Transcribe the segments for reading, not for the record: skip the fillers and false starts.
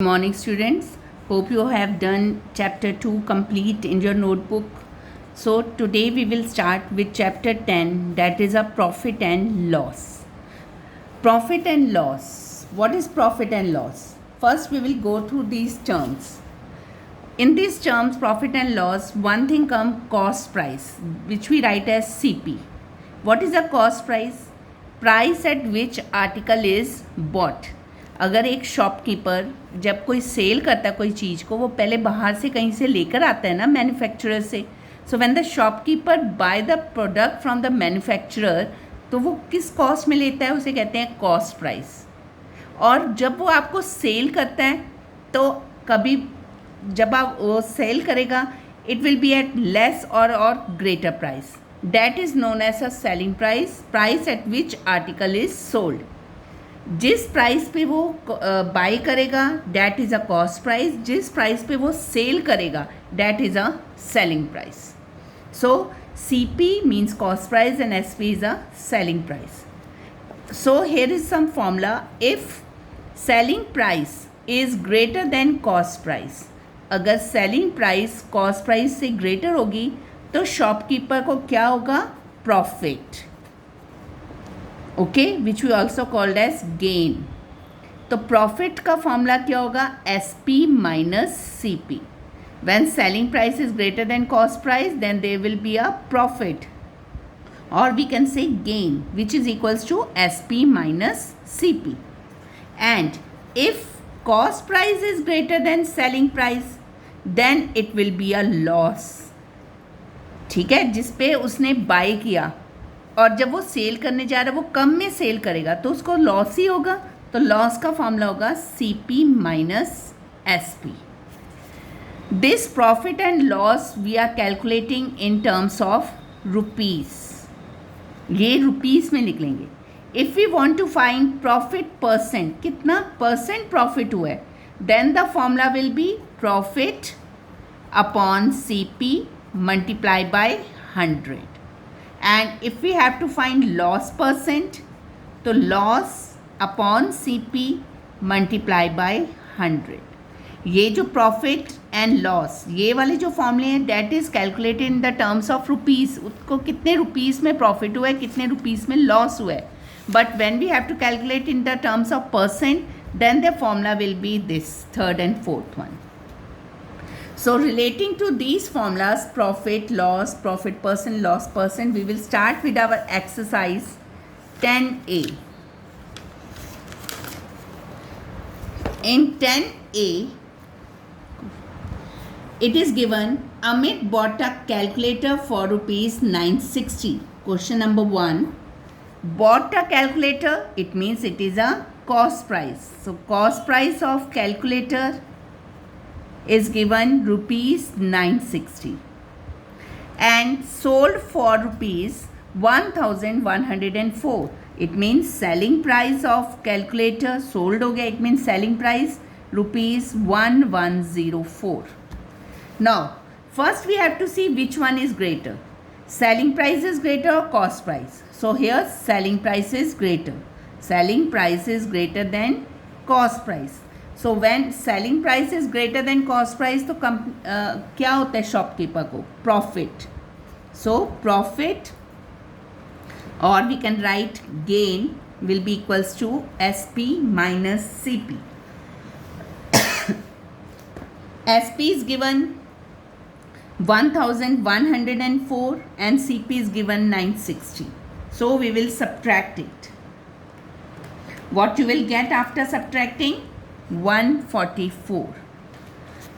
Good morning, students. Hope you have done chapter 2 complete in your notebook. So today we will start with chapter 10, that is a profit and loss. Profit and loss. What is profit and loss? First we will go through these terms. In these terms, profit and loss, one thing comes cost price, which we write as CP. What is a cost price? Price at which article is bought. अगर एक shopkeeper जब कोई cell करता है कोई चीज़ को, वो पहले बाहर से कहीं से लेकर आता है ना, मैन्युफैक्चरर से. So when the shopkeeper by the product from the manufacturer, तो वो किस कॉस्ट में लेता है, उसे कहते हैं कॉस्ट प्राइस. और जब वो आपको सेल करता है, तो कभी जब आप वो सेल करेगा, it will be at less और greater price. That is known as a selling price. Price at which article is sold. जिस प्राइस पे वो बाई करेगा, that is a cost price. जिस प्राइस पे वो सेल करेगा, that is a selling price. So CP means cost price and SP is a selling price. So here is some formula. If selling price is greater than cost price, अगर selling price cost price से greater होगी, तो shopkeeper को क्या होगा? Profit. Okay, which we also called as gain. तो profit का formula क्या होगा? SP minus CP. When selling price is greater than cost price, then there will be a profit, और we can say gain, which is equals to SP minus CP. And if cost price is greater than selling price, then it will be a loss. ठीक है, जिस पे उसने bye किया और जब वो सेल करने जा रहा है, वो कम में सेल करेगा, तो उसको लॉस ही होगा. तो लॉस का फॉर्मूला होगा CP minus SP. This profit and loss we are calculating in terms of rupees. ये रुपीज़ में लिख लेंगे. If we want to find profit percent, कितना परसेंट प्रॉफिट हुआ है, then the formula will be profit upon CP multiply by 100. And if we have to find loss percent, तो loss upon CP multiply by 100. ये जो profit and loss, ये वाले जो फॉर्मूले हैं, that is calculated in the terms of rupees. उसको कितने रुपीज़ में प्रॉफिट हुआ है, कितने रुपीज़ में लॉस हुआ है. But when we have to calculate in the terms of percent, then the formula will be this third and fourth one. So relating to these formulas, profit, loss, profit percent, loss percent, we will start with our exercise 10A. In 10A, it is given Amit bought a calculator for rupees 960. Question number 1. Bought a calculator, it means it is a cost price. So cost price of calculator is given rupees 960 and sold for rupees 1104. It means selling price of calculator sold हो गया, it means selling price rupees 1104. Now first we have to see which one is greater. Selling price is greater or cost price? So here selling price is greater. Selling price is greater than cost price. So when selling price is greater than cost price, तो क्या होता है shopkeeper को? Profit. So profit, और we can write gain will be equals to SP minus CP. SP is given 1104 and CP is given 960. So we will subtract it. What you will get after subtracting? 144.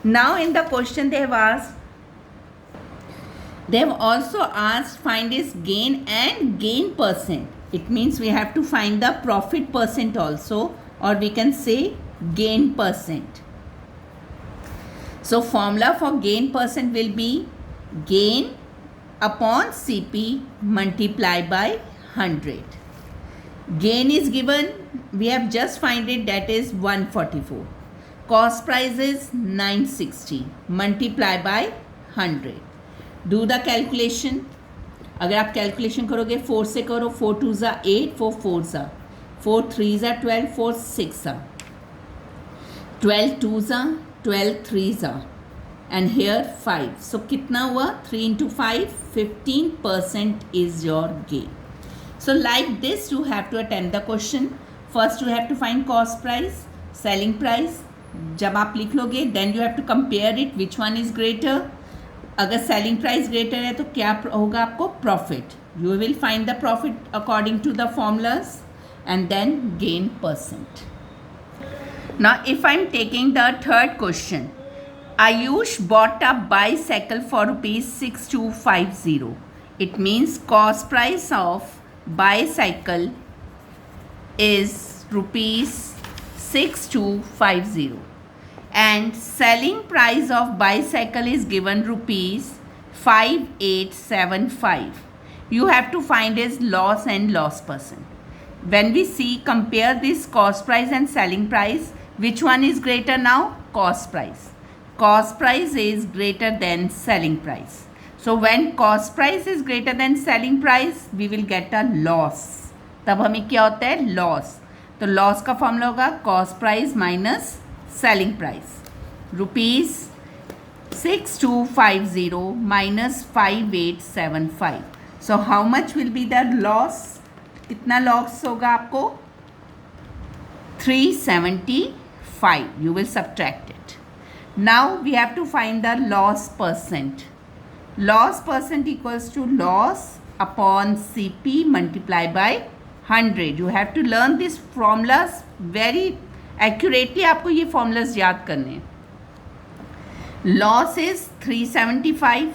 Now in the question they have also asked find its gain and gain percent. It means we have to find the profit percent also, or we can say gain percent. So formula for gain percent will be gain upon CP multiplied by 100. Gain is given, we have just find it, that is 144. Cost price is 960 multiply by 100. Do the calculation. अगर आप calculation करोगे 4 से करो, 4 2 ज़ा 8, 4 4 ज़ा 4 3 ज़ा 12, 4 6 ज़ा 12 twos are 12 threes are and here 5. So कितना हुआ 3 into 5 15% is your gain. So like this you have to attempt the question. First you have to find cost price, selling price. जब आप लिख लोगे then you have to compare it which one is greater. अगर selling price greater है तो क्या होगा आपको profit. You will find the profit according to the formulas and then gain percent. Now if I am taking the third question, Ayush bought a bicycle for rupees 6250. It means cost price of bicycle is rupees 6250 and selling price of bicycle is given rupees 5875. You have to find is loss and loss percent. When we see compare this cost price and selling price, which one is greater now? Cost price. Cost price is greater than selling price. So when cost price is greater than selling price, we will get a loss. तब हमें क्या होता है? Loss. तो loss का formula होगा cost price minus selling price. Rupees 6250 minus 5875. So how much will be the loss? कितना loss होगा आपको? 375. You will subtract it. Now we have to find the loss percent. Loss percent equals to loss upon CP multiplied by 100. You have to learn these formulas very accurately. आपको ये formulas याद करने हैं. Loss is 375.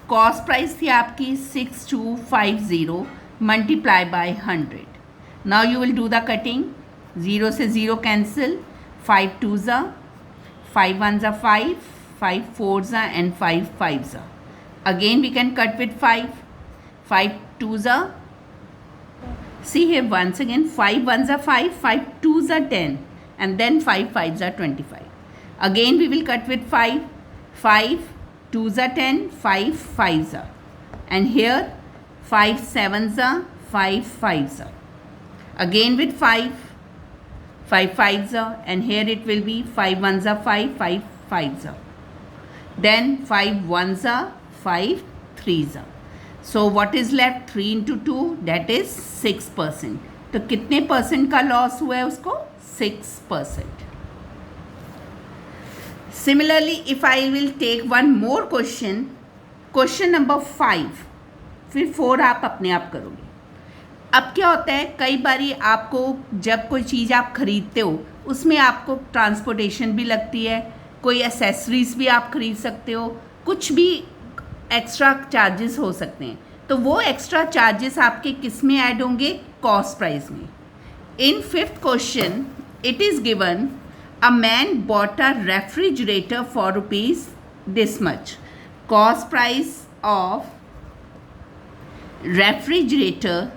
Cost price थी आपकी 6250 multiplied by 100. Now you will do the cutting. 0 से 0 cancel. 5 twos are, 5 ones are 5, 5 fours are and 5 fives are. Again we can cut with 5. 5 twos are, see here once again 5 ones are 5, 5 twos are 10 and then 5 fives are 25. Again we will cut with 5. 5 twos are 10, 5 fives are, and here 5 sevens are, 5 fives are. Again with 5 fives are, and here it will be 5 ones are 5, 5 fives are. Then 5 ones are, 5 threes are. So what is left? 3 into 2, that is 6%. तो कितने percent का loss हुआ है उसको? 6%. Similarly, if I will take one more question, question number 5, फिर 4 आप अपने आप करोगे. अब क्या होता है, कई बारी आपको जब कोई चीज़ आप ख़रीदते हो उसमें आपको ट्रांसपोर्टेशन भी लगती है, कोई एसेसरीज़ भी आप ख़रीद सकते हो, कुछ भी एक्स्ट्रा चार्जेस हो सकते हैं. तो वो एक्स्ट्रा चार्जेस आपके किस में ऐड होंगे? कॉस्ट प्राइस में. इन 5th question it is given a man bought a refrigerator for rupees this much. Cost price of refrigerator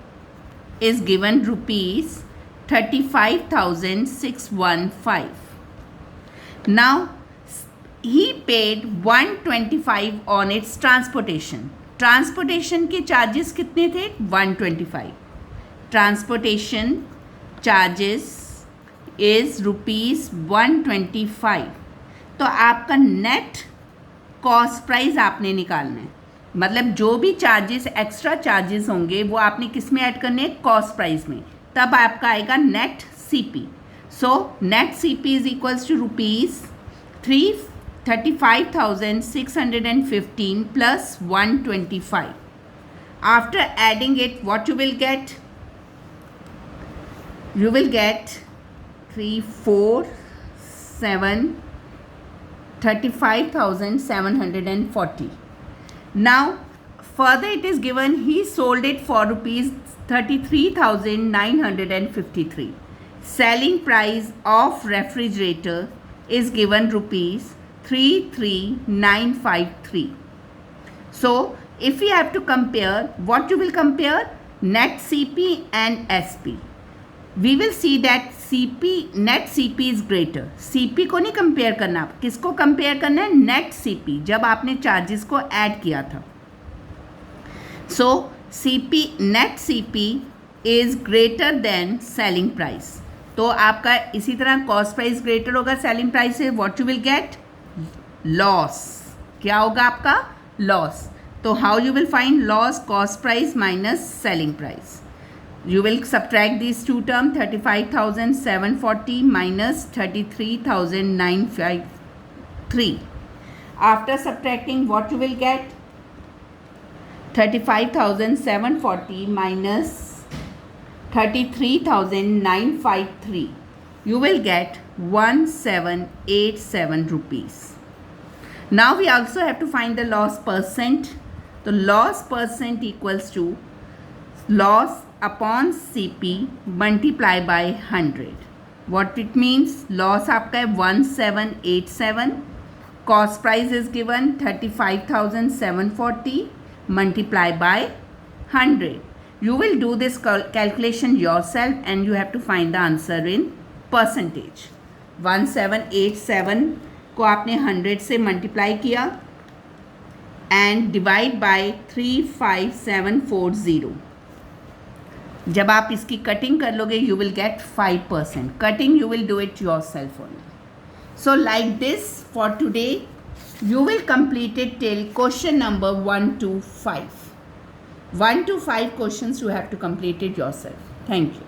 is given rupees 35,615. Now he paid 125 on its transportation. Transportation के charges कितने थे? 125. Transportation charges is rupees 125. तो आपका net cost price आपने निकालना है. मतलब जो भी चार्जेस एक्स्ट्रा चार्जेस होंगे वो आपने किस में ऐड करने हैं? कॉस्ट प्राइस में. तब आपका आएगा net CP. So net CP is equals to rupees 35,615 plus 125. After adding it what you will get? You will get 3, 4, 7, 35,740. Now further it is given he sold it for rupees 33,953. Selling price of refrigerator is given rupees 33,953. So if we have to compare, what you will compare? Net CP and SP. We will see that CP, net CP is greater. CP को नहीं compare करना, किसको compare करना है? Net CP, जब आपने charges को add किया था. सो CP, net CP is greater than selling price. तो आपका इसी तरह कॉस्ट प्राइस ग्रेटर होगा सेलिंग प्राइस से, what you will gate loss. क्या होगा आपका लॉस. तो how you will find loss, cost price minus selling price. You will subtract these two terms, 35,740 minus 33,953. After subtracting, what you will get? 35,740 minus 33,953. You will get 1787 rupees. Now we also have to find the loss percent. So loss percent equals to loss upon CP multiply by 100. What it means? Loss आपका है 1787, cost price is given 35,740 multiply by 100. You will do this calculation yourself and you have to find the answer in percentage. 1787 को आपने 100 से multiply किया and divide by 35740. जब आप इसकी cutting कर लोगे you will gate 5%. Cutting you will do it your self only. So like this for today you will complete it till question number 1 to 5. 1 to 5 questions you have to complete it yourself. Thank you.